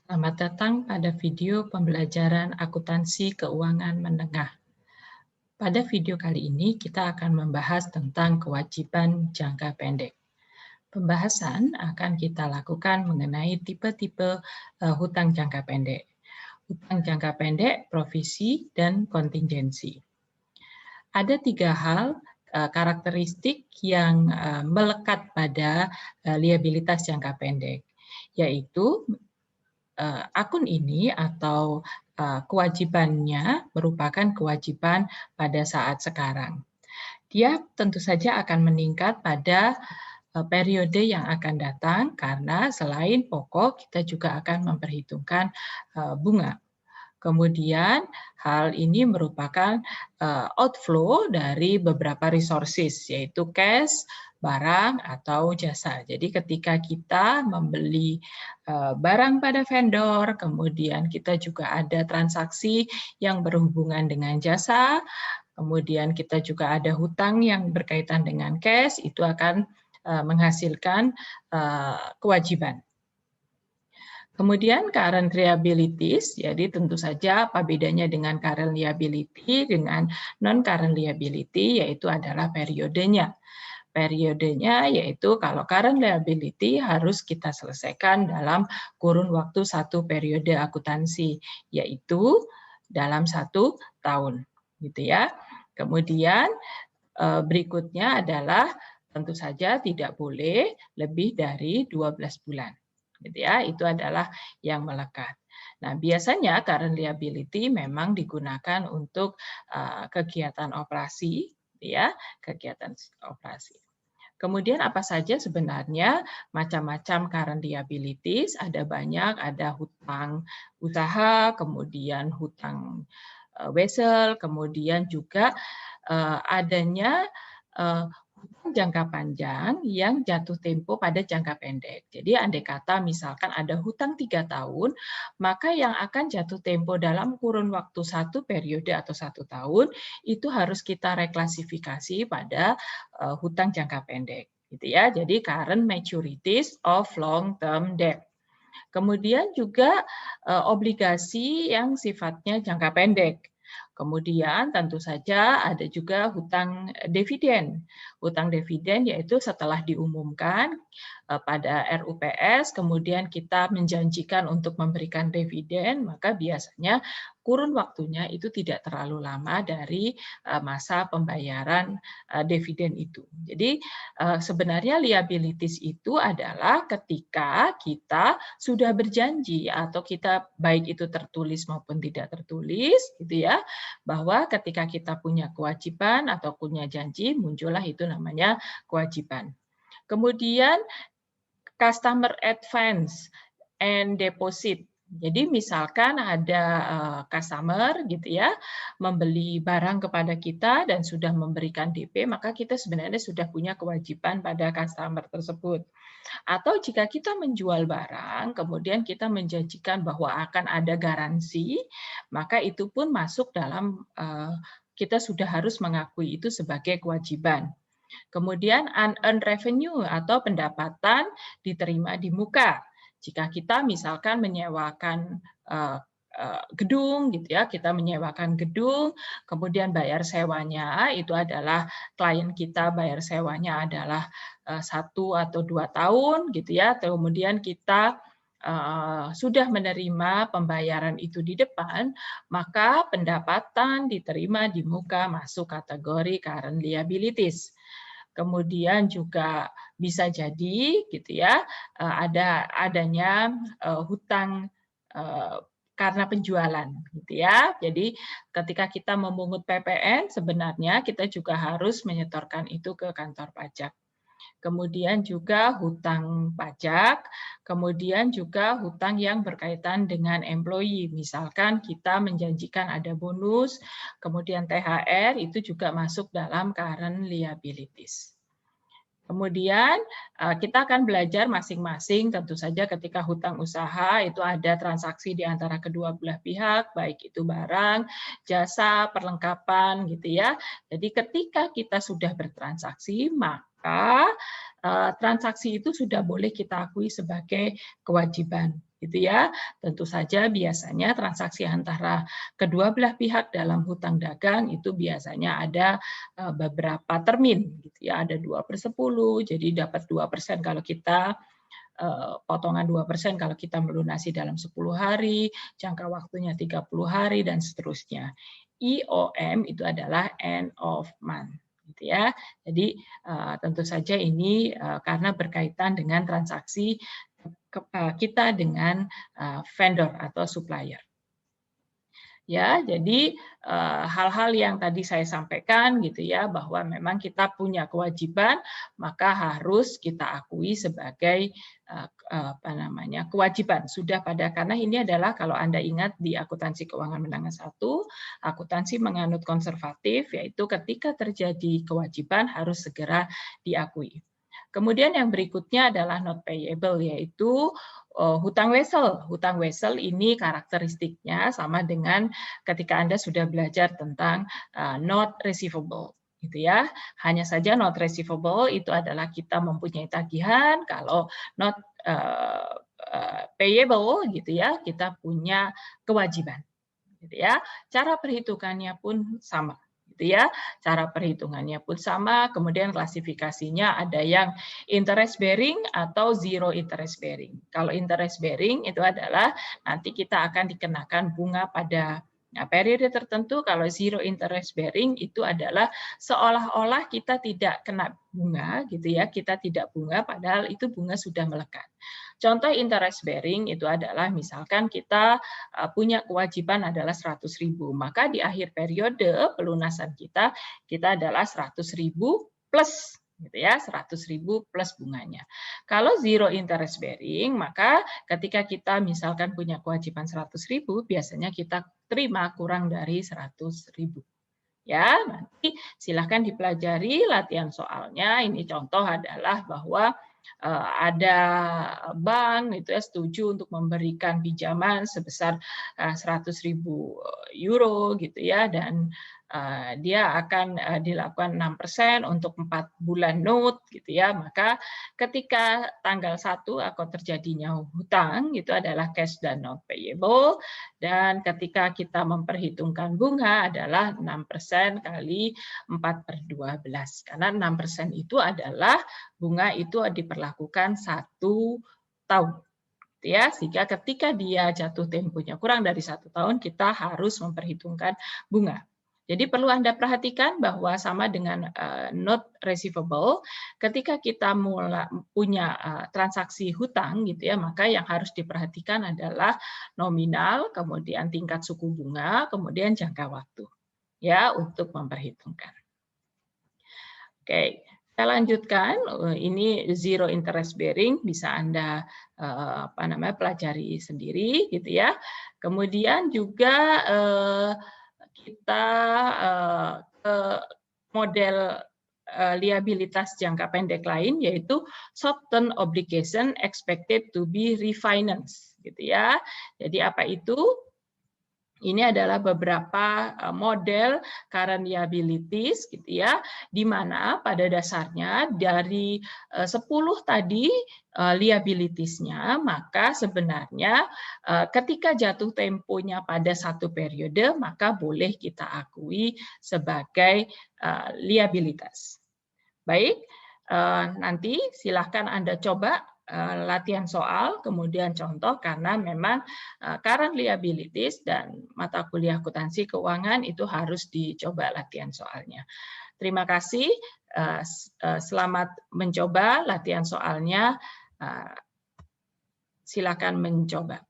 Selamat datang pada video pembelajaran akuntansi keuangan menengah. Pada video kali ini kita akan membahas tentang kewajiban jangka pendek. Pembahasan akan kita lakukan mengenai tipe-tipe hutang jangka pendek. Hutang jangka pendek, provisi, dan kontingensi. Ada 3 hal karakteristik yang melekat pada liabilitas jangka pendek, yaitu akun ini atau kewajibannya merupakan kewajiban pada saat sekarang. Dia tentu saja akan meningkat pada periode yang akan datang karena selain pokok kita juga akan memperhitungkan bunga. Kemudian hal ini merupakan outflow dari beberapa resources yaitu cash, barang atau jasa. Jadi ketika kita membeli barang pada vendor, kemudian kita juga ada transaksi yang berhubungan dengan jasa, kemudian kita juga ada hutang yang berkaitan dengan cash, itu akan menghasilkan kewajiban. Kemudian current liabilities, jadi tentu saja apa bedanya dengan current liability dengan non-current liability, yaitu adalah periodenya. Periodenya yaitu kalau current liability harus kita selesaikan dalam kurun waktu 1 periode akuntansi, yaitu dalam 1 tahun. Gitu ya. Kemudian berikutnya adalah tentu saja tidak boleh lebih dari 12 bulan. Gitu ya, itu adalah yang melekat. Nah, biasanya current liability memang digunakan untuk kegiatan operasi, ya, kegiatan operasi. Kemudian apa saja sebenarnya macam-macam current liabilities, ada banyak, ada hutang usaha, kemudian hutang wesel, kemudian juga adanya hutang jangka panjang yang jatuh tempo pada jangka pendek. Jadi andai kata misalkan ada hutang 3 tahun, maka yang akan jatuh tempo dalam kurun waktu 1 periode atau 1 tahun itu harus kita reklasifikasi pada hutang jangka pendek. Gitu ya. Jadi current maturities of long term debt. Kemudian juga obligasi yang sifatnya jangka pendek. Kemudian tentu saja ada juga hutang dividen. Hutang dividen yaitu setelah diumumkan pada RUPS, kemudian kita menjanjikan untuk memberikan dividen, maka biasanya kurun waktunya itu tidak terlalu lama dari masa pembayaran dividen itu. Jadi sebenarnya liabilities itu adalah ketika kita sudah berjanji atau kita baik itu tertulis maupun tidak tertulis, gitu ya, bahwa ketika kita punya kewajiban atau punya janji, muncullah itu namanya kewajiban. Kemudian customer advance and deposit. Jadi misalkan ada customer gitu ya, membeli barang kepada kita dan sudah memberikan DP, maka kita sebenarnya sudah punya kewajiban pada customer tersebut. Atau jika kita menjual barang, kemudian kita menjanjikan bahwa akan ada garansi, maka itu pun masuk dalam kita sudah harus mengakui itu sebagai kewajiban. Kemudian unearned revenue atau pendapatan diterima di muka. Jika kita misalkan menyewakan gedung gitu ya, kita menyewakan gedung, kemudian bayar sewanya itu adalah klien kita bayar sewanya adalah 1 atau 2 tahun gitu ya, kemudian kita sudah menerima pembayaran itu di depan, maka pendapatan diterima di muka masuk kategori current liabilities. Kemudian juga bisa jadi gitu ya adanya hutang karena penjualan gitu ya. Jadi ketika kita memungut PPN sebenarnya kita juga harus menyetorkan itu ke kantor pajak. Kemudian juga hutang pajak, kemudian juga hutang yang berkaitan dengan employee. Misalkan kita menjanjikan ada bonus, kemudian THR itu juga masuk dalam current liabilities. Kemudian kita akan belajar masing-masing, tentu saja ketika hutang usaha itu ada transaksi di antara kedua belah pihak, baik itu barang, jasa, perlengkapan gitu ya. Jadi ketika kita sudah bertransaksi, maka transaksi itu sudah boleh kita akui sebagai kewajiban. gitu ya. Tentu saja biasanya transaksi antara kedua belah pihak dalam hutang dagang itu biasanya ada beberapa termin, gitu ya. Ada 2/10, jadi dapat 2% kalau kita potongan 2% kalau kita melunasi dalam 10 hari, jangka waktunya 30 hari, dan seterusnya. IOM itu adalah end of month, gitu ya. Jadi tentu saja ini karena berkaitan dengan transaksi kita dengan vendor atau supplier. Ya, jadi hal-hal yang tadi saya sampaikan gitu ya, bahwa memang kita punya kewajiban, maka harus kita akui sebagai apa namanya, kewajiban sudah pada, karena ini adalah kalau Anda ingat di akuntansi keuangan menengah 1, akuntansi menganut konservatif, yaitu ketika terjadi kewajiban harus segera diakui. Kemudian yang berikutnya adalah not payable, yaitu hutang wesel. Hutang wesel ini karakteristiknya sama dengan ketika Anda sudah belajar tentang not receivable, gitu ya. Hanya saja not receivable itu adalah kita mempunyai tagihan, kalau not payable gitu ya, kita punya kewajiban, gitu ya. Cara perhitungannya pun sama, gitu ya. Cara perhitungannya pun sama, kemudian klasifikasinya ada yang interest bearing atau zero interest bearing. Kalau interest bearing itu adalah nanti kita akan dikenakan bunga pada periode tertentu. Kalau zero interest bearing itu adalah seolah-olah kita tidak kena bunga, gitu ya, kita tidak bunga padahal itu bunga sudah melekat. Contoh interest bearing itu adalah misalkan kita punya kewajiban adalah 100.000, maka di akhir periode pelunasan kita adalah 100.000 plus, gitu ya, 100.000 plus bunganya. Kalau zero interest bearing, maka ketika kita misalkan punya kewajiban 100.000, biasanya kita terima kurang dari 100.000. Ya, nanti silahkan dipelajari latihan soalnya. Ini contoh adalah bahwa ada bank itu ya setuju untuk memberikan pinjaman sebesar 100.000 euro gitu ya, dan dia akan dilakukan 6% untuk 4 bulan note gitu ya. Maka ketika tanggal 1 atau terjadinya hutang itu adalah cash dan not payable, dan ketika kita memperhitungkan bunga adalah 6% kali 4/12, karena 6% itu adalah bunga itu diperlakukan 1 tahun. Ya, sehingga ketika dia jatuh temponya kurang dari 1 tahun, kita harus memperhitungkan bunga. Jadi perlu Anda perhatikan bahwa sama dengan not receivable, ketika kita punya transaksi hutang gitu ya, maka yang harus diperhatikan adalah nominal, kemudian tingkat suku bunga, kemudian jangka waktu ya untuk memperhitungkan. Oke, saya lanjutkan. Ini zero interest bearing, bisa Anda pelajari sendiri gitu ya. Kemudian juga kita ke model liabilitas jangka pendek lain, yaitu short term obligation expected to be refinanced, gitu ya. Jadi apa itu? Ini adalah beberapa model current liabilities gitu ya, di mana pada dasarnya dari 10 tadi liabilities-nya, maka sebenarnya ketika jatuh temponya pada satu periode, maka boleh kita akui sebagai liabilitas. Baik, nanti silahkan Anda coba latihan soal, kemudian contoh, karena memang current liabilities dan mata kuliah akuntansi keuangan itu harus dicoba latihan soalnya. Terima kasih, selamat mencoba latihan soalnya, silakan mencoba.